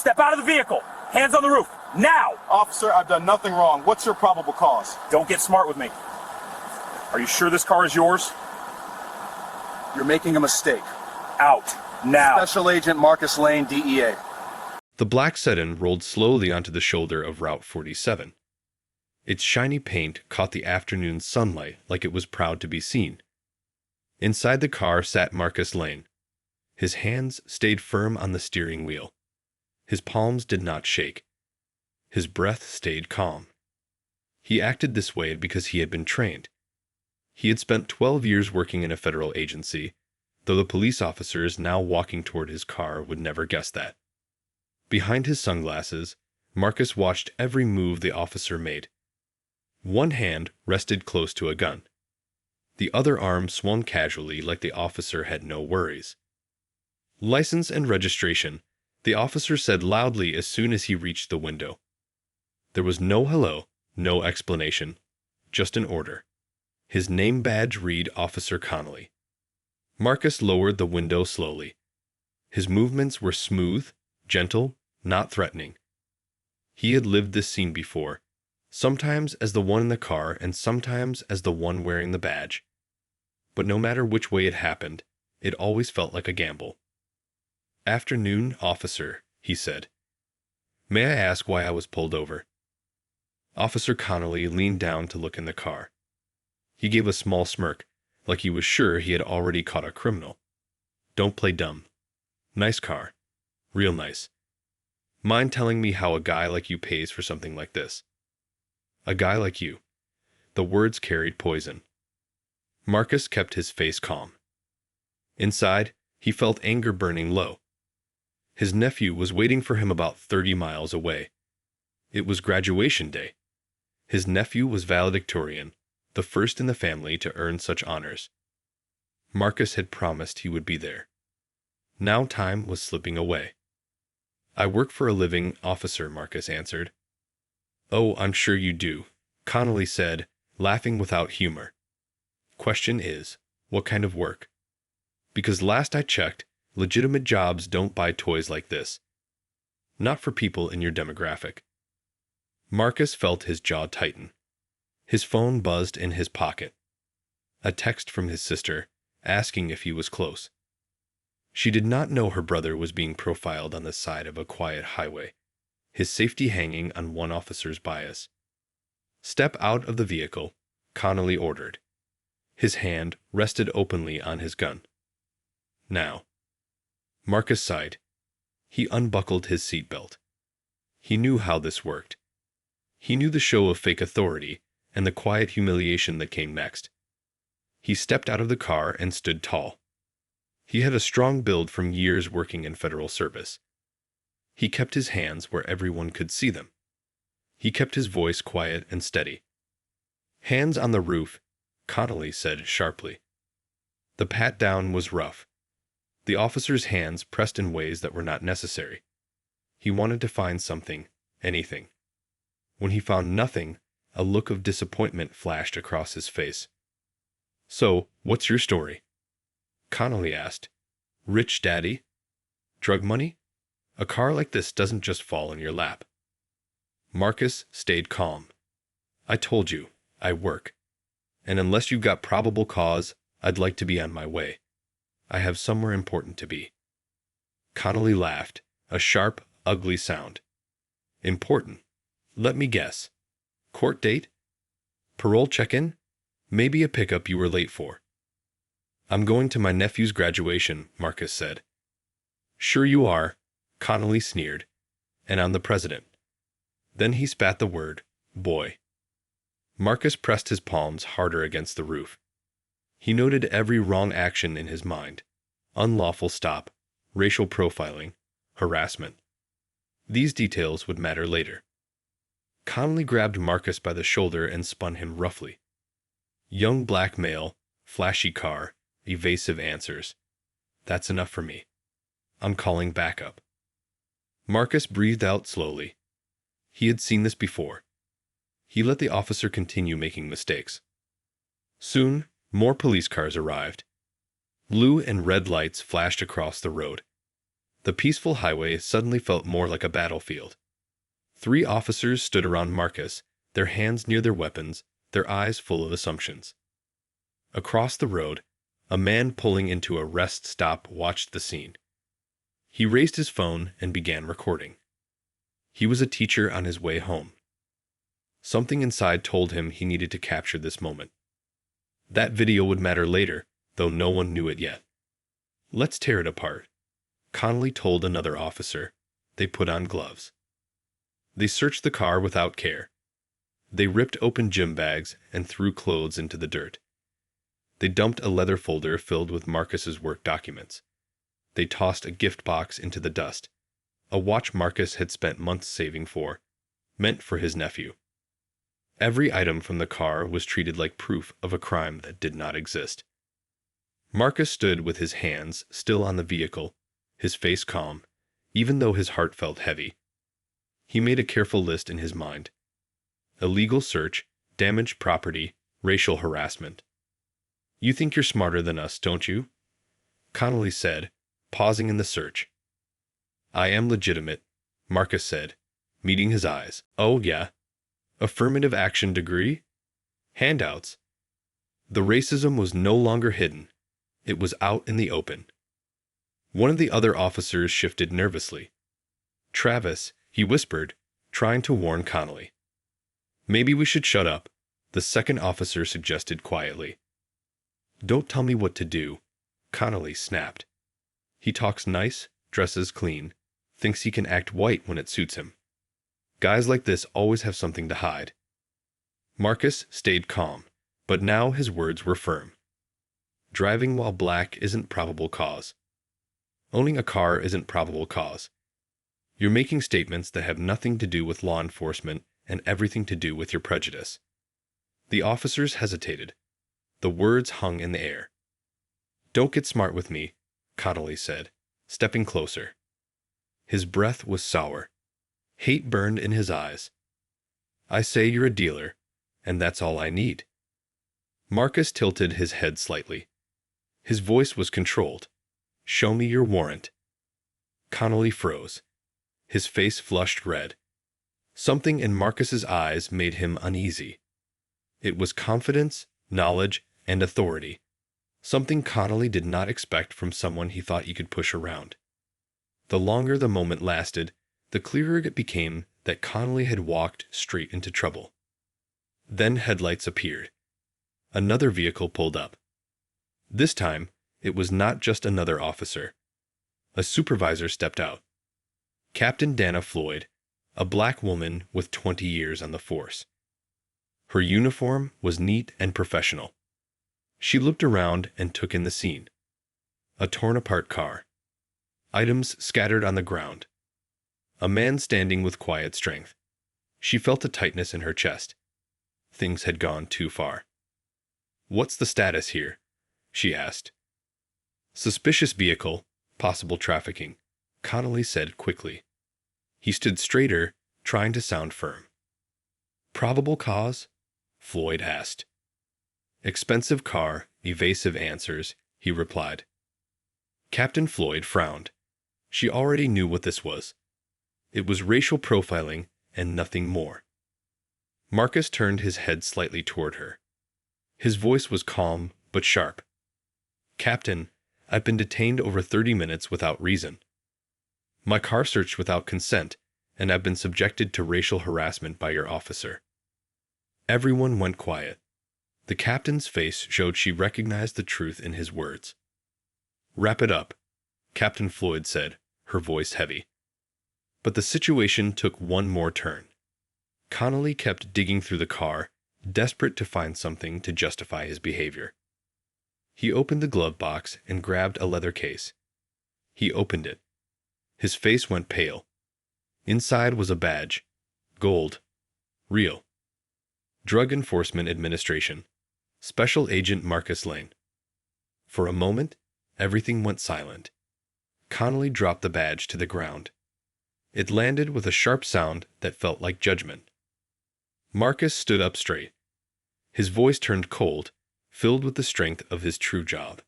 Step out of the vehicle. Hands on the roof. Now! Officer, I've done nothing wrong. What's your probable cause? Don't get smart with me. Are you sure this car is yours? You're making a mistake. Out. Now. Special Agent Marcus Lane, DEA. The black sedan rolled slowly onto the shoulder of Route 47. Its shiny paint caught the afternoon sunlight like it was proud to be seen. Inside the car sat Marcus Lane. His hands stayed firm on the steering wheel. His palms did not shake. His breath stayed calm. He acted this way because he had been trained. He had spent 12 years working in a federal agency, though the police officers now walking toward his car would never guess that. Behind his sunglasses, Marcus watched every move the officer made. One hand rested close to a gun. The other arm swung casually like the officer had no worries. License and registration, the officer said loudly as soon as he reached the window. There was no hello, no explanation, just an order. His name badge read Officer Connolly. Marcus lowered the window slowly. His movements were smooth, gentle, not threatening. He had lived this scene before, sometimes as the one in the car and sometimes as the one wearing the badge. But no matter which way it happened, it always felt like a gamble. "Afternoon, officer," he said. "May I ask why I was pulled over?" Officer Connolly leaned down to look in the car. He gave a small smirk, like he was sure he had already caught a criminal. "Don't play dumb. Nice car. Real nice. Mind telling me how a guy like you pays for something like this?" "A guy like you." The words carried poison. Marcus kept his face calm. Inside, he felt anger burning low. His nephew was waiting for him about 30 miles away. It was graduation day. His nephew was valedictorian, the first in the family to earn such honors. Marcus had promised he would be there. Now time was slipping away. "I work for a living, officer," Marcus answered. "Oh, I'm sure you do," Connolly said, laughing without humor. "Question is, what kind of work? Because last I checked, legitimate jobs don't buy toys like this. Not for people in your demographic." Marcus felt his jaw tighten. His phone buzzed in his pocket. A text from his sister, asking if he was close. She did not know her brother was being profiled on the side of a quiet highway, his safety hanging on one officer's bias. "Step out of the vehicle," Connolly ordered. His hand rested openly on his gun. "Now." Marcus sighed. He unbuckled his seatbelt. He knew how this worked. He knew the show of fake authority and the quiet humiliation that came next. He stepped out of the car and stood tall. He had a strong build from years working in federal service. He kept his hands where everyone could see them. He kept his voice quiet and steady. "Hands on the roof," Connolly said sharply. The pat-down was rough. The officer's hands pressed in ways that were not necessary. He wanted to find something, anything. When he found nothing, a look of disappointment flashed across his face. "So, what's your story?" Connolly asked. "Rich daddy? Drug money? A car like this doesn't just fall in your lap." Marcus stayed calm. "I told you, I work. And unless you've got probable cause, I'd like to be on my way. I have somewhere important to be." Connolly laughed, a sharp, ugly sound. "Important? Let me guess. Court date? Parole check-in? Maybe a pickup you were late for." "I'm going to my nephew's graduation," Marcus said. "Sure you are," Connolly sneered. "And I'm the president." Then he spat the word, "boy." Marcus pressed his palms harder against the roof. He noted every wrong action in his mind. Unlawful stop, racial profiling, harassment. These details would matter later. Connolly grabbed Marcus by the shoulder and spun him roughly. Young black male, flashy car, evasive answers. "That's enough for me. I'm calling backup." Marcus breathed out slowly. He had seen this before. He let the officer continue making mistakes. Soon, more police cars arrived. Blue and red lights flashed across the road. The peaceful highway suddenly felt more like a battlefield. 3 officers stood around Marcus, their hands near their weapons, their eyes full of assumptions. Across the road, a man pulling into a rest stop watched the scene. He raised his phone and began recording. He was a teacher on his way home. Something inside told him he needed to capture this moment. That video would matter later, though no one knew it yet. "Let's tear it apart," Connolly told another officer. They put on gloves. They searched the car without care. They ripped open gym bags and threw clothes into the dirt. They dumped a leather folder filled with Marcus's work documents. They tossed a gift box into the dust, a watch Marcus had spent months saving for, meant for his nephew. Every item from the car was treated like proof of a crime that did not exist. Marcus stood with his hands still on the vehicle, his face calm, even though his heart felt heavy. He made a careful list in his mind. Illegal search, damaged property, racial harassment. "You think you're smarter than us, don't you?" Connolly said, pausing in the search. "I am legitimate," Marcus said, meeting his eyes. "Oh, yeah? Affirmative action degree? Handouts?" The racism was no longer hidden. It was out in the open. One of the other officers shifted nervously. "Travis," he whispered, trying to warn Connolly. "Maybe we should shut up," the second officer suggested quietly. "Don't tell me what to do," Connolly snapped. "He talks nice, dresses clean, thinks he can act white when it suits him. Guys like this always have something to hide." Marcus stayed calm, but now his words were firm. "Driving while black isn't probable cause. Owning a car isn't probable cause. You're making statements that have nothing to do with law enforcement and everything to do with your prejudice." The officers hesitated. The words hung in the air. "Don't get smart with me," Connolly said, stepping closer. His breath was sour. Hate burned in his eyes. "I say you're a dealer, and that's all I need." Marcus tilted his head slightly. His voice was controlled. "Show me your warrant." Connolly froze. His face flushed red. Something in Marcus's eyes made him uneasy. It was confidence, knowledge, and authority. Something Connolly did not expect from someone he thought he could push around. The longer the moment lasted, the clearer it became that Connolly had walked straight into trouble. Then headlights appeared. Another vehicle pulled up. This time, it was not just another officer. A supervisor stepped out. Captain Dana Floyd, a black woman with 20 years on the force. Her uniform was neat and professional. She looked around and took in the scene. A torn-apart car. Items scattered on the ground. A man standing with quiet strength. She felt a tightness in her chest. Things had gone too far. "What's the status here?" she asked. "Suspicious vehicle, possible trafficking," Connolly said quickly. He stood straighter, trying to sound firm. "Probable cause?" Floyd asked. "Expensive car, evasive answers," he replied. Captain Floyd frowned. She already knew what this was. It was racial profiling and nothing more. Marcus turned his head slightly toward her. His voice was calm but sharp. "Captain, I've been detained over 30 minutes without reason. My car searched without consent, and I've been subjected to racial harassment by your officer." Everyone went quiet. The captain's face showed she recognized the truth in his words. "Wrap it up," Captain Floyd said, her voice heavy. But the situation took one more turn. Connolly kept digging through the car, desperate to find something to justify his behavior. He opened the glove box and grabbed a leather case. He opened it. His face went pale. Inside was a badge. Gold. Real. Drug Enforcement Administration. Special Agent Marcus Lane. For a moment, everything went silent. Connolly dropped the badge to the ground. It landed with a sharp sound that felt like judgment. Marcus stood up straight. His voice turned cold, filled with the strength of his true job.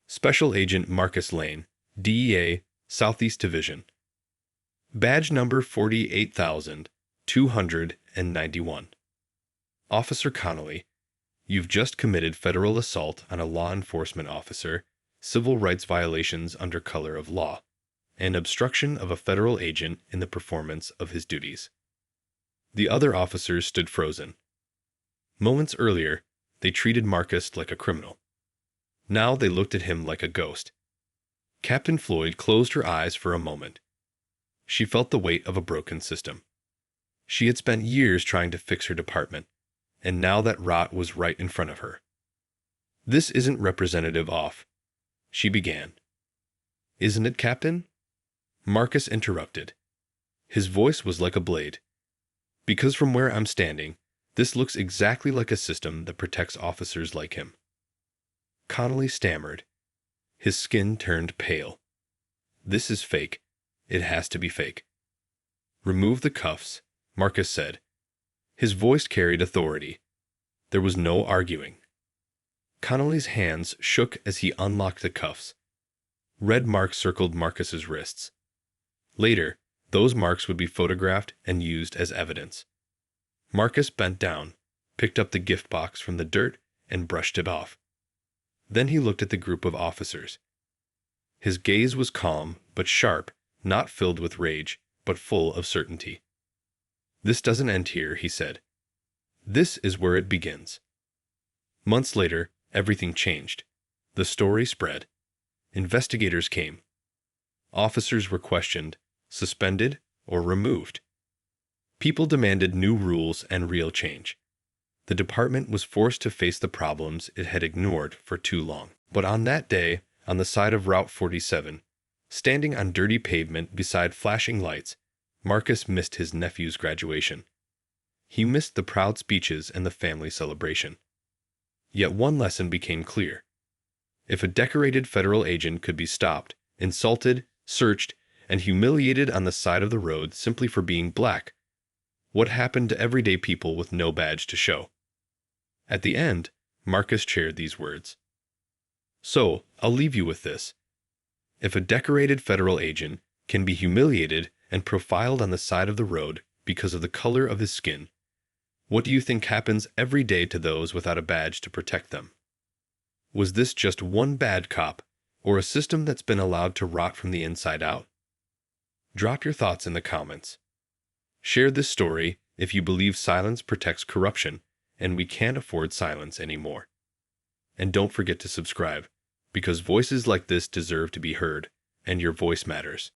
"Special Agent Marcus Lane, DEA, Southeast Division. Badge number 48,291. Officer Connolly, you've just committed federal assault on a law enforcement officer, civil rights violations under color of law, and obstruction of a federal agent in the performance of his duties. The other officers stood frozen. Moments earlier, they treated Marcus like a criminal. Now they looked at him like a ghost. Captain Floyd closed her eyes for a moment. She felt the weight of a broken system. She had spent years trying to fix her department, and now that rot was right in front of her. "This isn't representative off," she began. "Isn't it, Captain?" Marcus interrupted. His voice was like a blade. "Because from where I'm standing, this looks exactly like a system that protects officers like him." Connolly stammered. His skin turned pale. "This is fake. It has to be fake." "Remove the cuffs," Marcus said. His voice carried authority. There was no arguing. Connolly's hands shook as he unlocked the cuffs. Red marks circled Marcus's wrists. Later, those marks would be photographed and used as evidence. Marcus bent down, picked up the gift box from the dirt, and brushed it off. Then he looked at the group of officers. His gaze was calm but sharp, not filled with rage, but full of certainty. "This doesn't end here," he said. "This is where it begins." Months later, everything changed. The story spread. Investigators came. Officers were questioned, suspended, or removed. People demanded new rules and real change. The department was forced to face the problems it had ignored for too long. But on that day, on the side of Route 47, standing on dirty pavement beside flashing lights, Marcus missed his nephew's graduation. He missed the proud speeches and the family celebration. Yet one lesson became clear. If a decorated federal agent could be stopped, insulted, searched, and humiliated on the side of the road simply for being black, what happened to everyday people with no badge to show? At the end, Marcus shared these words. "So, I'll leave you with this. If a decorated federal agent can be humiliated and profiled on the side of the road because of the color of his skin, what do you think happens every day to those without a badge to protect them? Was this just one bad cop, or a system that's been allowed to rot from the inside out?" Drop your thoughts in the comments. Share this story if you believe silence protects corruption and we can't afford silence anymore. And don't forget to subscribe, because voices like this deserve to be heard, and your voice matters.